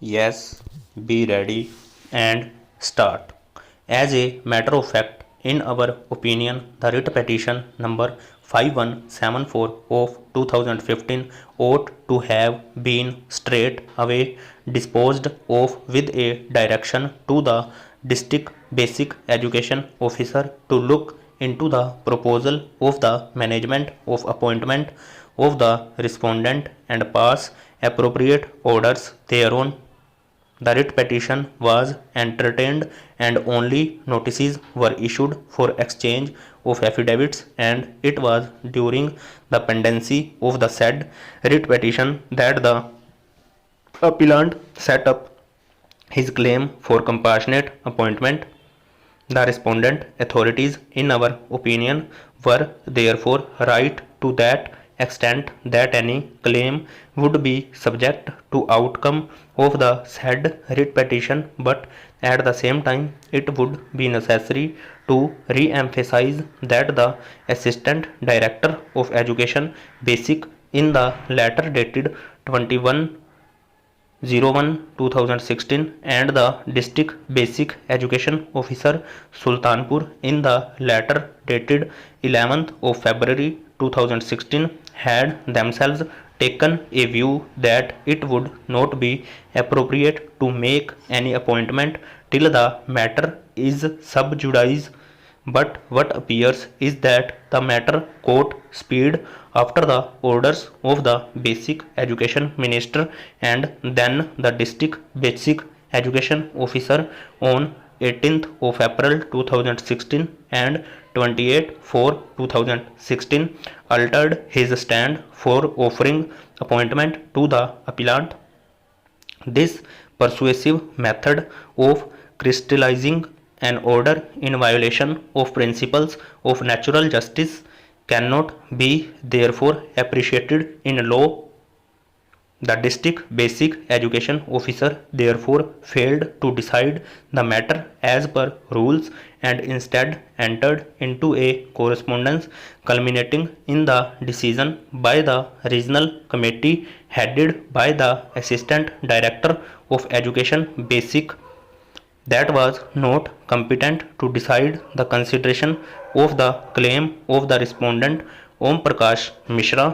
Yes, be ready and start. As a matter of fact, in our opinion, the writ petition number 5174 of 2015 ought to have been straight away disposed of with a direction to the district basic education officer to look into the proposal of the management of appointment of the respondent and pass appropriate orders thereon. The writ petition was entertained and only notices were issued for exchange of affidavits, and it was during the pendency of the said writ petition that the appellant set up his claim for compassionate appointment. The respondent authorities, in our opinion, were therefore right to that extent that any claim would be subject to outcome of the said writ petition, but at the same time it would be necessary to re-emphasize that the Assistant Director of Education Basic in the letter dated 21/01/2016 and the District Basic Education Officer Sultanpur in the letter dated 11th of February 2016 had themselves taken a view that it would not be appropriate to make any appointment till the matter is sub judice, but what appears is that the matter caught speed after the orders of the Basic Education Minister and then the District Basic Education Officer on 18th of April 2016 and 28/4/2016 altered his stand for offering appointment to the appellant. This persuasive method of crystallizing an order in violation of principles of natural justice cannot be therefore appreciated in law. The District Basic Education Officer therefore failed to decide the matter as per rules and instead entered into a correspondence culminating in the decision by the Regional Committee headed by the Assistant Director of Education Basic that was not competent to decide the consideration of the claim of the respondent Om Prakash Mishra.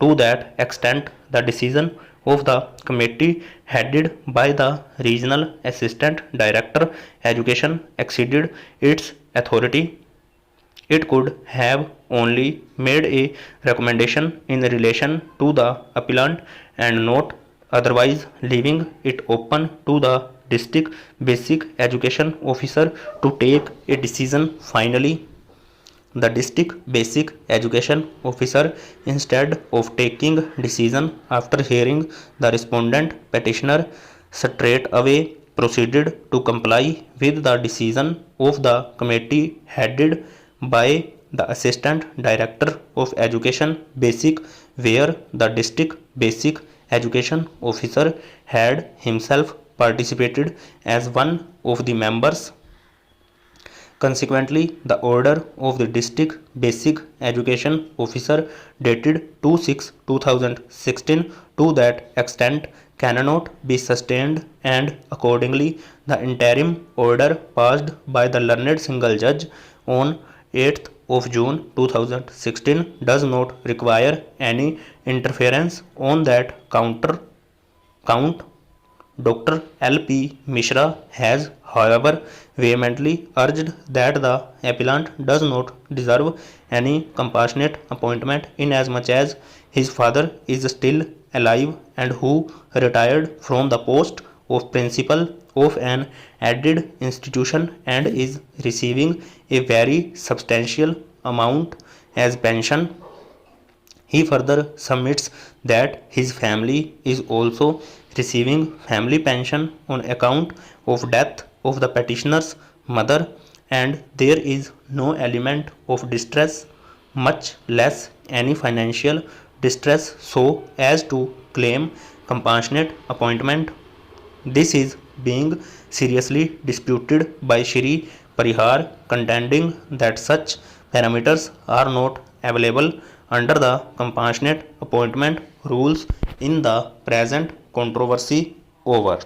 To that extent, the decision of the committee headed by the Regional Assistant Director Education exceeded its authority. It could have only made a recommendation in relation to the appellant and not otherwise, leaving it open to the District Basic Education Officer to take a decision finally. The District Basic Education Officer, instead of taking decision after hearing the respondent petitioner, straight away proceeded to comply with the decision of the committee headed by the Assistant Director of Education Basic, where the District Basic Education Officer had himself participated as one of the members. Consequently, the order of the District Basic Education Officer dated 2/6/2016 to that extent cannot be sustained, and accordingly the interim order passed by the learned single judge on 8th of June 2016 does not require any interference on that count. Dr. L.P. Mishra has, however, vehemently urged that the appellant does not deserve any compassionate appointment inasmuch as his father is still alive and who retired from the post of principal of an added institution and is receiving a very substantial amount as pension. He further submits that his family is also receiving family pension on account of death of the petitioner's mother, and there is no element of distress, much less any financial distress, so as to claim compassionate appointment. This is being seriously disputed by Shri Parihar, contending that such parameters are not available under the compassionate appointment rules in the present controversy. over.